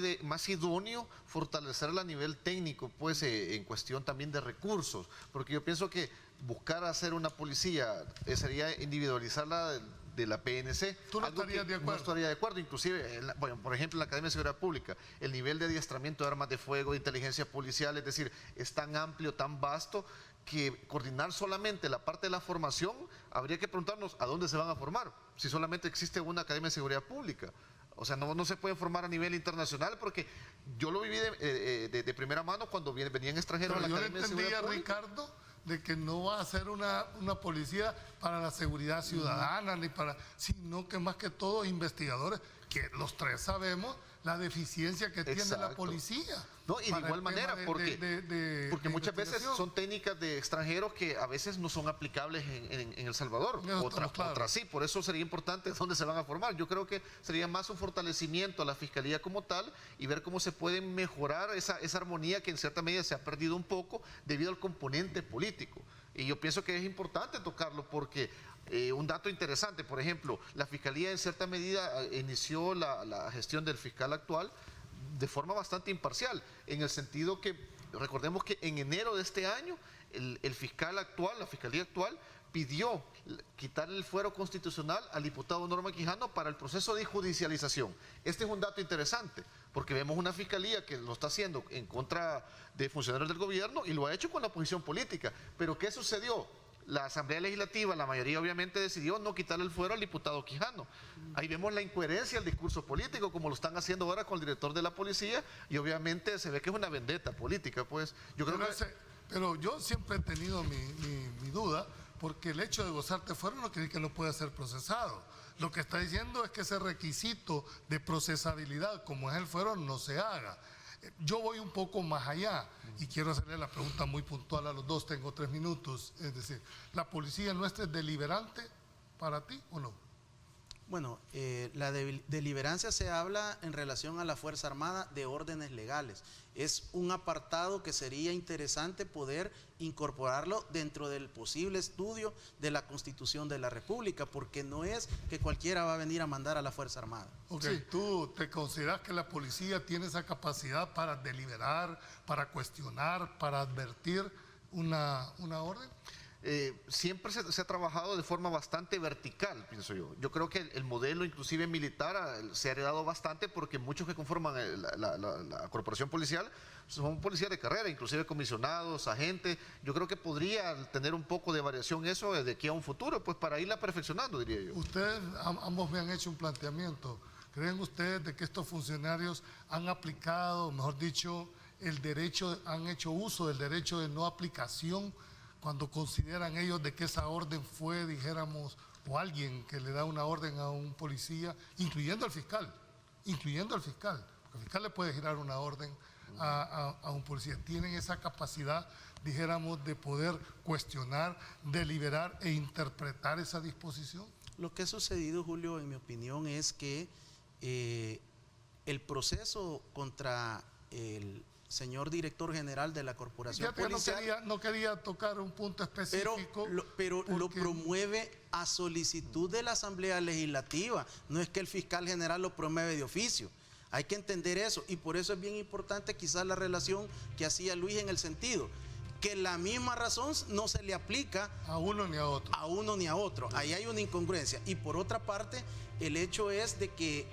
idóneo fortalecerla a nivel técnico, pues en cuestión también de recursos, porque yo pienso que buscar hacer una policía sería individualizarla de la PNC. ¿Tú no estarías de acuerdo? No estaría de acuerdo, inclusive, bueno, por ejemplo, en la Academia de Seguridad Pública, el nivel de adiestramiento de armas de fuego, de inteligencia policial, es decir, es tan amplio, tan vasto, que coordinar solamente la parte de la formación, habría que preguntarnos a dónde se van a formar, si solamente existe una Academia de Seguridad Pública. O sea, no se puede formar a nivel internacional, porque yo lo viví de primera mano cuando venían extranjeros a la Academia de Seguridad Pública. Ricardo, de que no va a ser una policía para la seguridad ciudadana, ni para, sino que más que todo investigadores, que los tres sabemos la deficiencia que tiene la policía. No, y de igual manera, porque muchas veces son técnicas de extranjeros que a veces no son aplicables en El Salvador, otras sí, por eso sería importante dónde se van a formar. Yo creo que sería más un fortalecimiento a la Fiscalía como tal y ver cómo se puede mejorar esa armonía que en cierta medida se ha perdido un poco debido al componente político. Y yo pienso que es importante tocarlo porque un dato interesante, por ejemplo, la Fiscalía en cierta medida inició la gestión del fiscal actual de forma bastante imparcial, en el sentido que, recordemos que en enero de este año, el fiscal actual, la Fiscalía actual, pidió quitar el fuero constitucional al diputado Norman Quijano para el proceso de judicialización. Este es un dato interesante, porque vemos una fiscalía que lo está haciendo en contra de funcionarios del gobierno y lo ha hecho con la oposición política. Pero ¿qué sucedió? La Asamblea Legislativa, la mayoría obviamente decidió no quitarle el fuero al diputado Quijano. Ahí vemos la incoherencia del discurso político, como lo están haciendo ahora con el director de la policía, y obviamente se ve que es una vendetta política, pues. Pero yo siempre he tenido mi duda, porque el hecho de gozarte fuero no quiere decir que no pueda ser procesado. Lo que está diciendo es que ese requisito de procesabilidad, como es el fuero, no se haga. Yo voy un poco más allá y quiero hacerle la pregunta muy puntual a los dos, tengo 3 minutos. Es decir, ¿la policía nuestra es deliberante para ti o no? Bueno, la deliberancia se habla en relación a la Fuerza Armada de órdenes legales. Es un apartado que sería interesante poder incorporarlo dentro del posible estudio de la Constitución de la República, porque no es que cualquiera va a venir a mandar a la Fuerza Armada. Ok, sí. ¿Tú te consideras que la policía tiene esa capacidad para deliberar, para cuestionar, para advertir una orden? Siempre se ha trabajado de forma bastante vertical, pienso yo. Yo creo que el modelo inclusive militar se ha heredado bastante porque muchos que conforman la corporación policial son policías de carrera, inclusive comisionados, agentes. Yo creo que podría tener un poco de variación eso de aquí a un futuro, pues para irla perfeccionando, diría yo. Ustedes ambos me han hecho un planteamiento. ¿Creen ustedes de que estos funcionarios han aplicado, mejor dicho, han hecho uso del derecho de no aplicación cuando consideran ellos de que esa orden fue, dijéramos, o alguien que le da una orden a un policía, incluyendo al fiscal, porque el fiscal le puede girar una orden a un policía? ¿Tienen esa capacidad, dijéramos, de poder cuestionar, deliberar e interpretar esa disposición? Lo que ha sucedido, Julio, en mi opinión, es que el proceso contra el señor director general de la Corporación Policial, no quería tocar un punto específico, pero lo promueve a solicitud de la Asamblea Legislativa. No es que el fiscal general lo promueve de oficio. Hay que entender eso, y por eso es bien importante quizás la relación que hacía Luis, en el sentido que la misma razón no se le aplica a uno ni a otro. A uno ni a otro. Ahí hay una incongruencia. Y por otra parte, el hecho es de que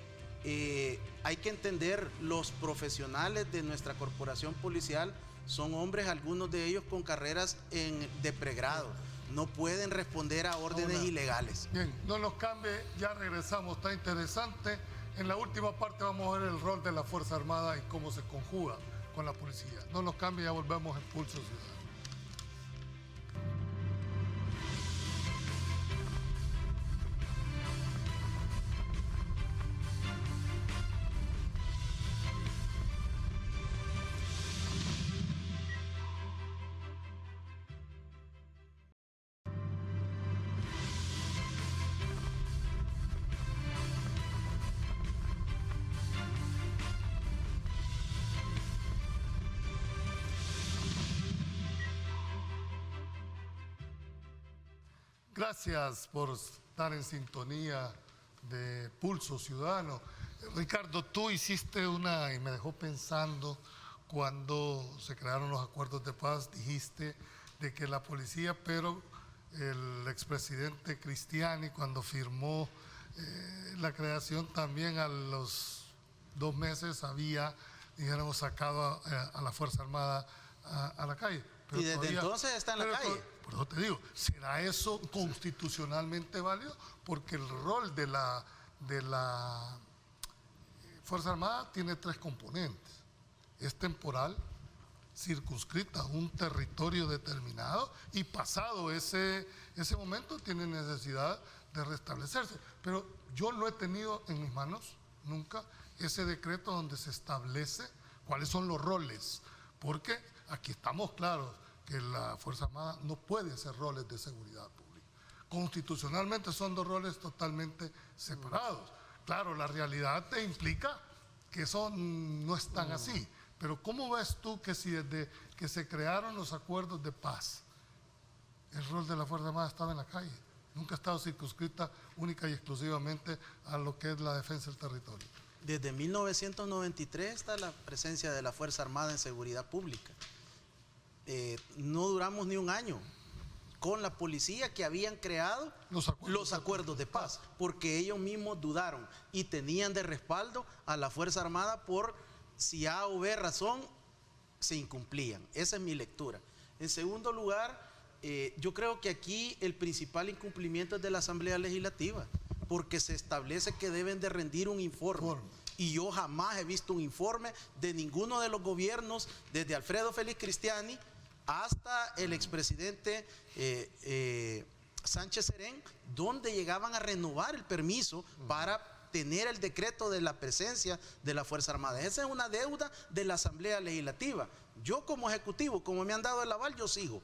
hay que entender, los profesionales de nuestra corporación policial son hombres, algunos de ellos con carreras de pregrado. No pueden responder a órdenes ilegales. Bien, no nos cambie, ya regresamos, está interesante. En la última parte vamos a ver el rol de la Fuerza Armada y cómo se conjuga con la policía. No nos cambie, ya volvemos en Pulso Ciudadano. Gracias por estar en sintonía de Pulso Ciudadano. Ricardo, tú hiciste y me dejó pensando, cuando se crearon los acuerdos de paz, dijiste de que la policía, pero el expresidente Cristiani, cuando firmó la creación, también a los 2 meses había, dijéramos, sacado a la Fuerza Armada a la calle. Pero y desde entonces está en la calle. Por eso te digo, ¿será eso constitucionalmente válido? Porque el rol de la Fuerza Armada tiene 3 componentes. Es temporal, circunscrita a un territorio determinado y pasado ese momento tiene necesidad de restablecerse. Pero yo no he tenido en mis manos nunca ese decreto donde se establece cuáles son los roles, porque aquí estamos claros que la Fuerza Armada no puede hacer roles de seguridad pública. Constitucionalmente son dos roles totalmente separados. Claro, la realidad te implica que eso no es tan así, pero ¿cómo ves tú que si desde que se crearon los acuerdos de paz, el rol de la Fuerza Armada estaba en la calle? Nunca ha estado circunscrita única y exclusivamente a lo que es la defensa del territorio. Desde 1993 está la presencia de la Fuerza Armada en seguridad pública. No duramos ni un año con la policía que habían creado los acuerdos de paz, porque ellos mismos dudaron y tenían de respaldo a la Fuerza Armada por si A o B razón se incumplían. Esa es mi lectura. En segundo lugar, yo creo que aquí el principal incumplimiento es de la Asamblea Legislativa, porque se establece que deben de rendir un informe. Y yo jamás he visto un informe de ninguno de los gobiernos, desde Alfredo Félix Cristiani hasta el expresidente Sánchez Serén, donde llegaban a renovar el permiso para tener el decreto de la presencia de la Fuerza Armada. Esa es una deuda de la Asamblea Legislativa. Yo como ejecutivo, como me han dado el aval, yo sigo.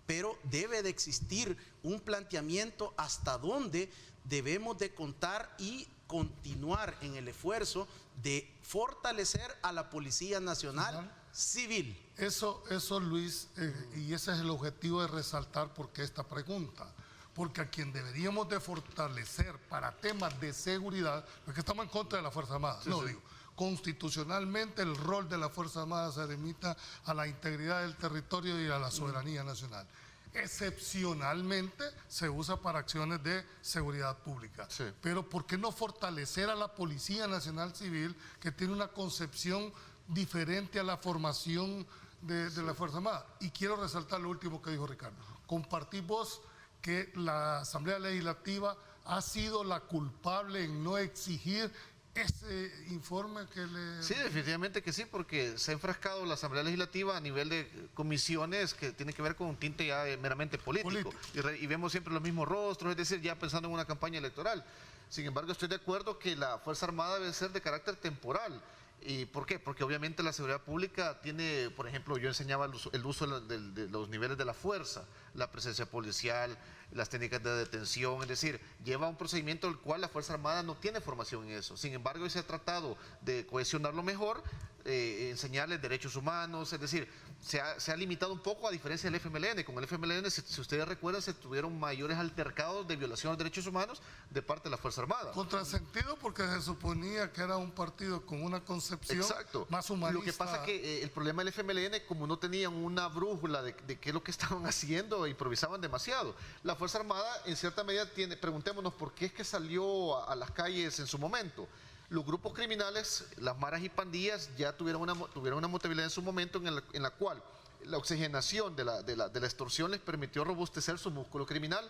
Pero debe de existir un planteamiento hasta dónde debemos de contar y continuar en el esfuerzo de fortalecer a la Policía Nacional Civil. Eso Luis, y ese es el objetivo de resaltar porque esta pregunta. Porque a quien deberíamos de fortalecer para temas de seguridad, porque estamos en contra de la Fuerza Armada, digo, constitucionalmente el rol de la Fuerza Armada se limita a la integridad del territorio y a la soberanía nacional. Excepcionalmente se usa para acciones de seguridad pública. Sí. Pero ¿por qué no fortalecer a la Policía Nacional Civil, que tiene una concepción diferente a la formación de la Fuerza Armada? Y quiero resaltar lo último que dijo Ricardo. ¿Compartís vos que la Asamblea Legislativa ha sido la culpable en no exigir ese informe que le... Sí, definitivamente que sí, porque se ha enfrascado la Asamblea Legislativa a nivel de comisiones que tienen que ver con un tinte ya meramente político. Y vemos siempre los mismos rostros, es decir, ya pensando en una campaña electoral. Sin embargo, estoy de acuerdo que la Fuerza Armada debe ser de carácter temporal. ¿Y por qué? Porque obviamente la seguridad pública tiene, por ejemplo, yo enseñaba el uso de los niveles de la fuerza, la presencia policial, las técnicas de detención, es decir, lleva un procedimiento el cual la Fuerza Armada no tiene formación en eso. Sin embargo, hoy se ha tratado de cohesionarlo mejor, enseñarles derechos humanos, es decir, se ha limitado un poco a diferencia del FMLN. Con el FMLN, si ustedes recuerdan, se tuvieron mayores altercados de violación de derechos humanos de parte de la Fuerza Armada. Contrasentido porque se suponía que era un partido con una concepción más humanista. Lo que pasa es que el problema del FMLN, como no tenían una brújula de qué es lo que estaban haciendo, improvisaban demasiado. La Fuerza Armada, en cierta medida, preguntémonos por qué es que salió a las calles en su momento. Los grupos criminales, las maras y pandillas, ya tuvieron una motividad en su momento en la cual la oxigenación de la extorsión les permitió robustecer su músculo criminal.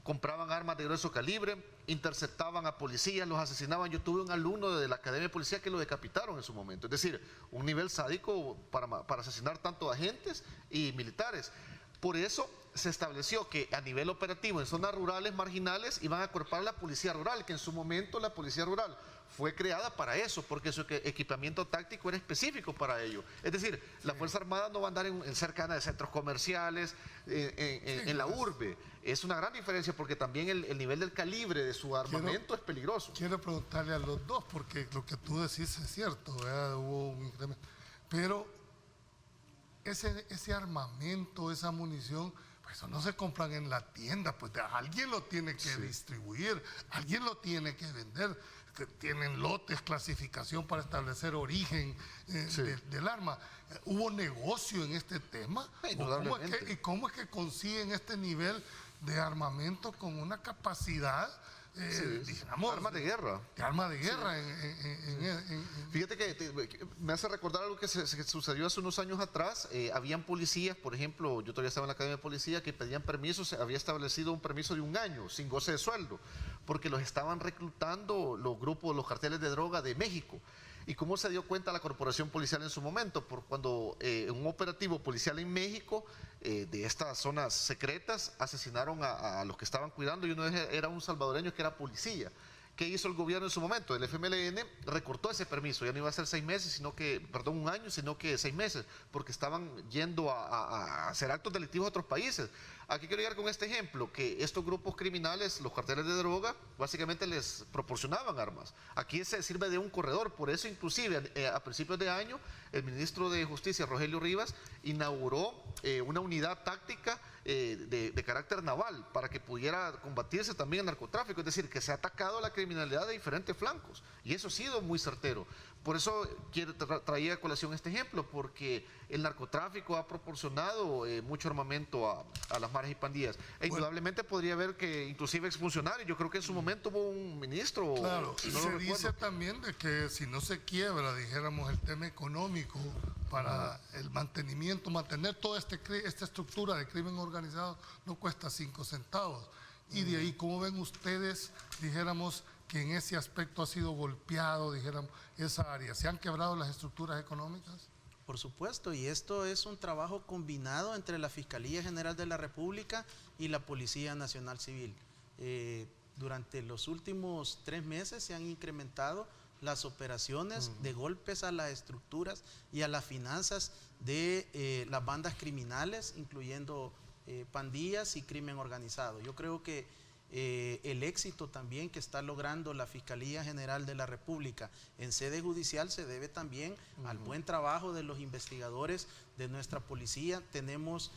Compraban armas de grueso calibre, interceptaban a policías, los asesinaban. Yo tuve un alumno de la Academia de Policía que lo decapitaron en su momento. Es decir, un nivel sádico para asesinar tanto agentes y militares. Por eso se estableció que a nivel operativo en zonas rurales marginales iban a acuerpar la policía rural, que en su momento la policía rural fue creada para eso, porque su equipamiento táctico era específico para ello. Es decir, la Fuerza Armada no va a andar en cercana de centros comerciales, en la urbe. Es una gran diferencia porque también el nivel del calibre de su armamento es peligroso. Quiero preguntarle a los dos, porque lo que tú decís es cierto, ¿verdad? Hubo un incremento. Pero ese armamento, esa munición, pues eso no se compran en la tienda, pues alguien lo tiene que distribuir, alguien lo tiene que vender, que tienen lotes, clasificación para establecer origen del arma. ¿Hubo negocio en este tema? ¿Y cómo es que consiguen este nivel de armamento con una capacidad, digamos, armas de guerra? De arma de guerra. Fíjate que me hace recordar algo que sucedió hace unos años atrás. Habían policías, por ejemplo, yo todavía estaba en la Academia de Policía, que pedían permisos. Se había establecido un permiso de 1 año sin goce de sueldo, porque los estaban reclutando los grupos, los carteles de droga de México. ¿Y cómo se dio cuenta la corporación policial en su momento? Por cuando en un operativo policial en México, de estas zonas secretas, asesinaron a los que estaban cuidando, y uno era un salvadoreño que era policía. ¿Qué hizo el gobierno en su momento? El FMLN recortó ese permiso, ya no iba a ser 6 meses, sino que, perdón, 1 año, sino que 6 meses, porque estaban yendo a hacer actos delictivos a otros países. Aquí quiero llegar con este ejemplo, que estos grupos criminales, los carteles de droga, básicamente les proporcionaban armas. Aquí se sirve de un corredor, por eso inclusive a principios de año, el ministro de Justicia, Rogelio Rivas, inauguró una unidad táctica de carácter naval para que pudiera combatirse también el narcotráfico, es decir, que se ha atacado a la criminalidad de diferentes flancos, y eso ha sido muy certero. Por eso traía a colación este ejemplo, porque el narcotráfico ha proporcionado mucho armamento a las maras y pandillas. E indudablemente podría haber que inclusive exfuncionarios, yo creo que en su momento hubo un ministro. Claro, no se dice también de que si no se quiebra, dijéramos, el tema económico para el mantenimiento, mantener toda esta estructura de crimen organizado no cuesta 5 centavos. Y de ahí, ¿cómo ven ustedes, dijéramos, que en ese aspecto ha sido golpeado, dijéramos, esa área? ¿Se han quebrado las estructuras económicas? Por supuesto, y esto es un trabajo combinado entre la Fiscalía General de la República y la Policía Nacional Civil. Durante los últimos 3 meses se han incrementado las operaciones de golpes a las estructuras y a las finanzas de las bandas criminales, incluyendo pandillas y crimen organizado. Yo creo que el éxito también que está logrando la Fiscalía General de la República en sede judicial se debe también al buen trabajo de los investigadores de nuestra policía. Tenemos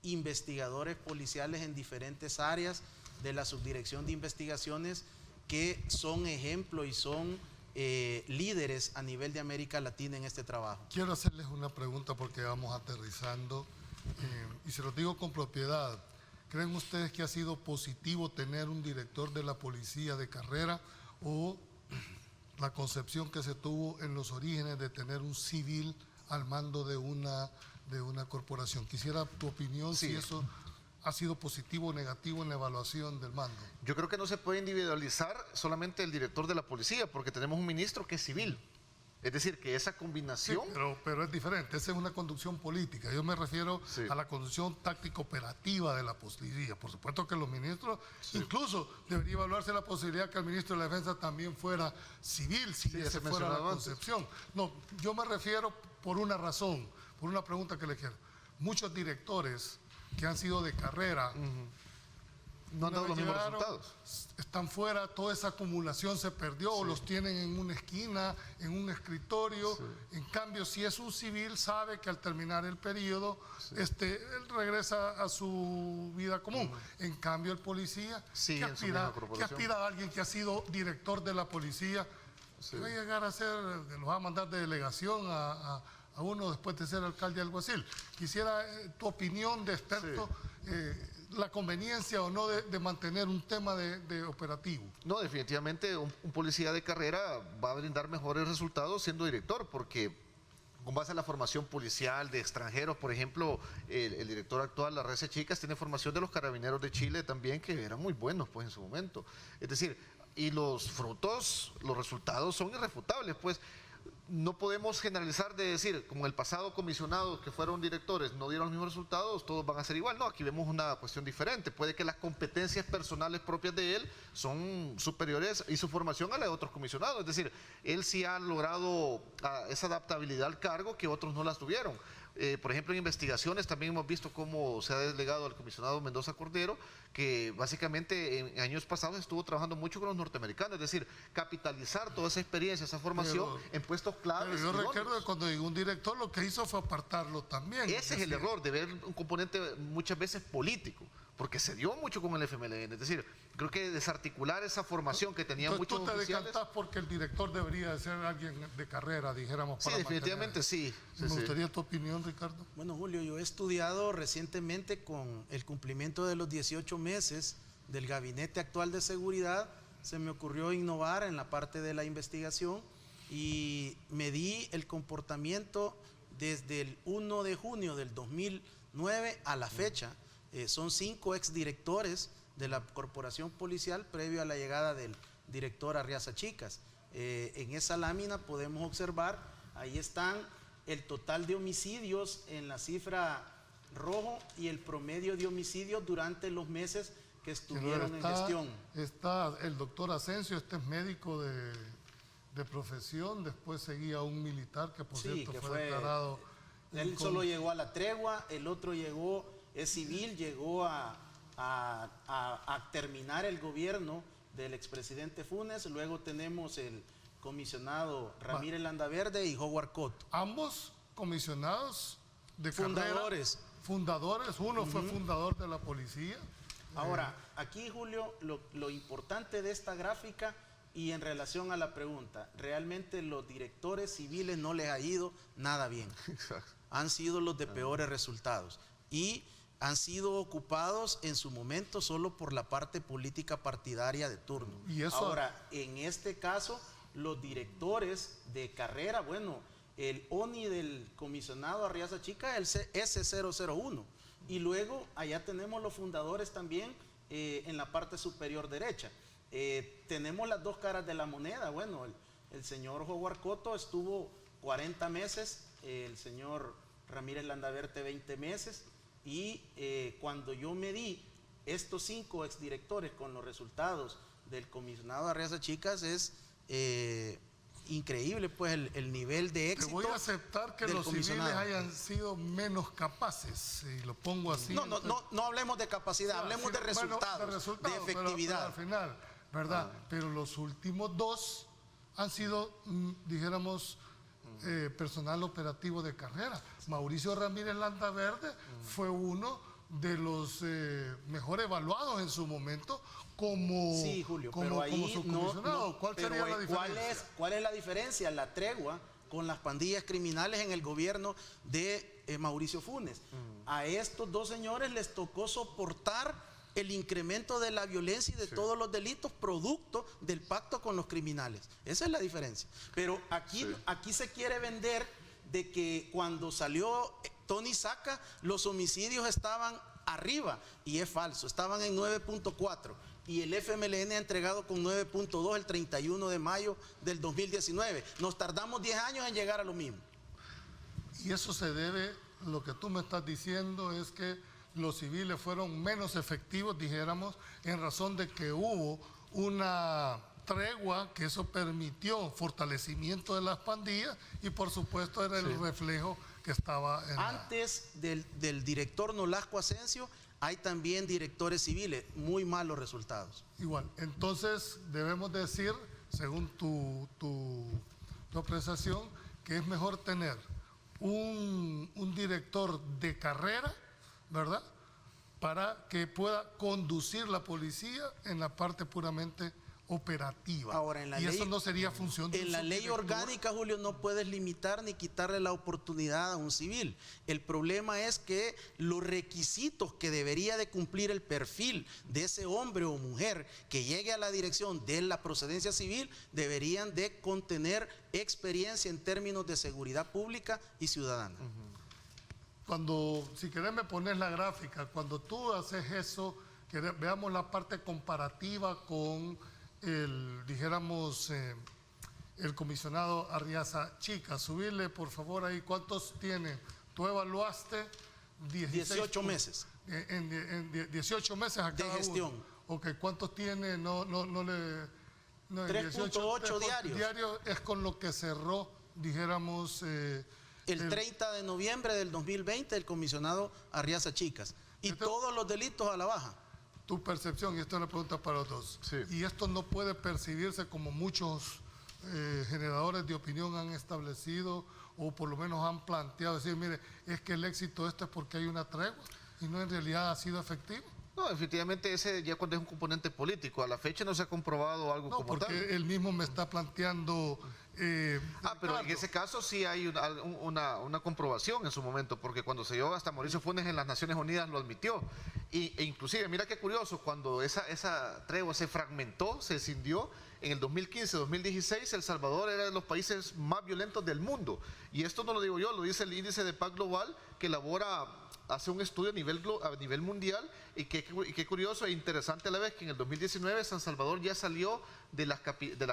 investigadores policiales en diferentes áreas de la Subdirección de Investigaciones que son ejemplo y son líderes a nivel de América Latina en este trabajo. Quiero hacerles una pregunta porque vamos aterrizando y se los digo con propiedad. ¿Creen ustedes que ha sido positivo tener un director de la policía de carrera, o la concepción que se tuvo en los orígenes de tener un civil al mando de una corporación? Quisiera tu opinión, sí, si eso ha sido positivo o negativo en la evaluación del mando. Yo creo que no se puede individualizar solamente el director de la policía, porque tenemos un ministro que es civil. Es decir, que esa combinación... Sí, pero es diferente, esa es una conducción política. Yo me refiero a la conducción táctico-operativa de la policía. Por supuesto que los ministros, incluso debería evaluarse la posibilidad que el ministro de la Defensa también fuera civil, si esa fuera la concepción. No, yo me refiero por una razón, por una pregunta que le quiero. Muchos directores que han sido de carrera... no han dado los mismos resultados. Están fuera, toda esa acumulación se perdió, o los tienen en una esquina, en un escritorio. En cambio, si es un civil, sabe que al terminar el periodo, él regresa a su vida común. En cambio, el policía, que aspira a alguien que ha sido director de la policía, va a llegar a ser, lo va a mandar de delegación a uno después de ser alcalde alguacil. Quisiera tu opinión de experto, la conveniencia o no de mantener un tema de operativo. No, definitivamente un policía de carrera va a brindar mejores resultados siendo director, porque con base a la formación policial de extranjeros, por ejemplo, el director actual, la Rece Chicas, tiene formación de los Carabineros de Chile también, que eran muy buenos pues en su momento. Es decir, y los frutos, los resultados son irrefutables, pues. No podemos generalizar de decir, como el pasado comisionado que fueron directores no dieron los mismos resultados, todos van a ser igual. No, aquí vemos una cuestión diferente. Puede que las competencias personales propias de él son superiores y su formación a la de otros comisionados. Es decir, él sí ha logrado esa adaptabilidad al cargo que otros no las tuvieron. Por ejemplo, en investigaciones también hemos visto cómo se ha delegado al comisionado Mendoza Cordero, que básicamente en años pasados estuvo trabajando mucho con los norteamericanos, es decir, capitalizar toda esa experiencia, esa formación en puestos claves. Pero yo recuerdo que cuando llegó un director, lo que hizo fue apartarlo también. Ese es el error, de ver un componente muchas veces político, porque se dio mucho con el FMLN, es decir, creo que desarticular esa formación que tenía muchos oficiales. ¿Tú te decantás porque el director debería de ser alguien de carrera, dijéramos? Sí, definitivamente sí. Me gustaría tu opinión, Ricardo. Bueno, Julio, yo he estudiado recientemente con el cumplimiento de los 18 meses del gabinete actual de seguridad. Se me ocurrió innovar en la parte de la investigación y medí el comportamiento desde el 1 de junio del 2009 a la fecha. Son 5 exdirectores de la corporación policial previo a la llegada del director Arriaza Chicas. En esa lámina podemos observar, ahí están el total de homicidios en la cifra rojo y el promedio de homicidios durante los meses que estuvieron en gestión. Está el doctor Asensio, este es médico de profesión, después seguía un militar que por cierto que fue declarado... Él solo llegó a la tregua, el otro es civil, llegó a terminar el gobierno del expresidente Funes. Luego tenemos el comisionado Ramírez Landaverde y Howard Cotto. Ambos comisionados de fundadores. Carrera, fundadores, uno fue fundador de la policía. Ahora, aquí, Julio, lo importante de esta gráfica y en relación a la pregunta, realmente los directores civiles no les ha ido nada bien. Exacto. Han sido los de peores resultados y han sido ocupados en su momento solo por la parte política partidaria de turno. ¿Y eso? Ahora, en este caso, los directores de carrera, bueno, el ONI del comisionado Arriaza Chica, el S001, y luego allá tenemos los fundadores también en la parte superior derecha. Tenemos las dos caras de la moneda. Bueno, el señor Howard Cotto estuvo 40 meses, el señor Ramírez Landaverde 20 meses, y cuando yo medí estos 5 exdirectores con los resultados del comisionado Arriaza Chicas, es increíble pues el nivel de éxito. Te voy a aceptar que los civiles hayan sido menos capaces, y lo pongo así. No hablemos de capacidad, hablemos de resultados, de efectividad. Pero al final, ¿verdad? Pero los últimos 2 han sido, dijéramos, personal operativo de carrera. Mauricio Ramírez Landaverde fue uno de los mejor evaluados en su momento como, sí, Julio, como subcomisionado. ¿Cuál sería la diferencia? ¿Cuál es la diferencia? La tregua con las pandillas criminales en el gobierno de Mauricio Funes. A estos 2 señores les tocó soportar el incremento de la violencia y de todos los delitos producto del pacto con los criminales. Esa es la diferencia. Pero aquí se quiere vender de que cuando salió Tony Saca, los homicidios estaban arriba, y es falso, estaban en 9.4 y el FMLN ha entregado con 9.2 el 31 de mayo del 2019. Nos tardamos 10 años en llegar a lo mismo. Y eso se debe, lo que tú me estás diciendo es que los civiles fueron menos efectivos, dijéramos, en razón de que hubo una tregua, que eso permitió fortalecimiento de las pandillas, y por supuesto era el reflejo que estaba en antes del director Nolasco Asensio, hay también directores civiles, muy malos resultados. Igual, entonces debemos decir, según tu apreciación, que es mejor tener un director de carrera, ¿verdad?, para que pueda conducir la policía en la parte puramente operativa. Ahora, en la y ley, eso no sería función de en la ley orgánica, Julio, no puedes limitar ni quitarle la oportunidad a un civil. El problema es que los requisitos que debería de cumplir el perfil de ese hombre o mujer que llegue a la dirección de la procedencia civil deberían de contener experiencia en términos de seguridad pública y ciudadana. Cuando, si querés me pones la gráfica, cuando tú haces eso, que veamos la parte comparativa con dijéramos, el comisionado Arriaza Chica. Subirle, por favor, ahí, ¿cuántos tiene? Tú evaluaste 18 meses. En 18 meses a cada de gestión. Uno. Ok, ¿cuántos tiene? No le... 3.8 diarios. Diario es con lo que cerró, dijéramos... el 30 de noviembre del 2020, el comisionado Arriaza Chicas. Y todos los delitos a la baja. Tu percepción, y esto es una pregunta para los dos, y esto no puede percibirse como muchos generadores de opinión han establecido, o por lo menos han planteado, decir, mire, es que el éxito es porque hay una tregua, y no en realidad ha sido efectivo. No, efectivamente ese ya cuando es un componente político, a la fecha no se ha comprobado algo como tal. No, porque él mismo me está planteando... pero en ese caso sí hay una comprobación en su momento, porque cuando se dio hasta Mauricio Funes en las Naciones Unidas lo admitió. E inclusive, mira qué curioso, cuando esa tregua se fragmentó, se escindió, en el 2015-2016 El Salvador era de los países más violentos del mundo. Y esto no lo digo yo, lo dice el índice de paz global que hace un estudio a nivel mundial, y qué curioso e interesante a la vez que en el 2019 San Salvador ya salió de las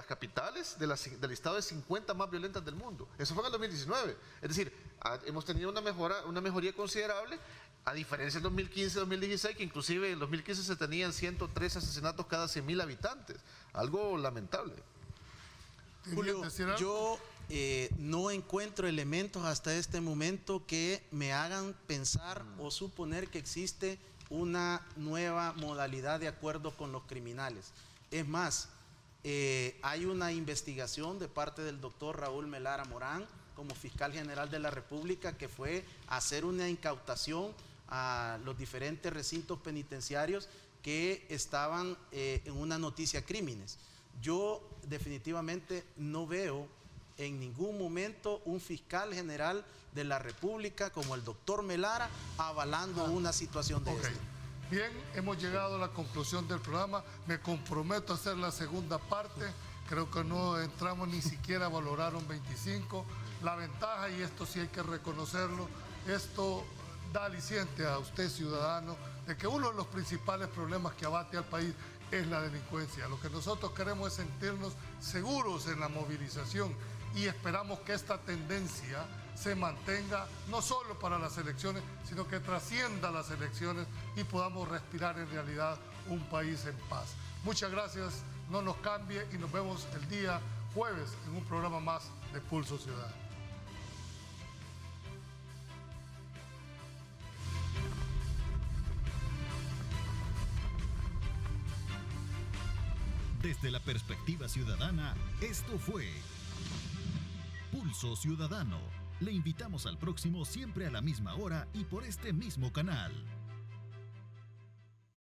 capitales del listado de 50 más violentas del mundo. Eso fue en el 2019. Es decir, hemos tenido una mejoría considerable, a diferencia del 2015-2016, que inclusive en el 2015 se tenían 103 asesinatos cada 100.000 habitantes. Algo lamentable. Julio, yo no encuentro elementos hasta este momento que me hagan pensar o suponer que existe una nueva modalidad de acuerdo con los criminales. Es más, hay una investigación de parte del doctor Raúl Melara Morán, como fiscal general de la República, que fue a hacer una incautación a los diferentes recintos penitenciarios que estaban en una noticia crímenes. Yo definitivamente no veo en ningún momento un fiscal general de la República como el doctor Melara avalando una situación de esta. Bien, hemos llegado a la conclusión del programa. Me comprometo a hacer la segunda parte. Creo que no entramos ni siquiera a valorar un 25. La ventaja, y esto sí hay que reconocerlo, esto da aliciente a usted, ciudadano, de que uno de los principales problemas que abate al país es la delincuencia. Lo que nosotros queremos es sentirnos seguros en la movilización, y esperamos que esta tendencia se mantenga no solo para las elecciones, sino que trascienda las elecciones y podamos respirar en realidad un país en paz. Muchas gracias, no nos cambie y nos vemos el día jueves en un programa más de Pulso Ciudadano. Desde la perspectiva ciudadana, esto fue Pulso Ciudadano. Le invitamos al próximo, siempre a la misma hora y por este mismo canal.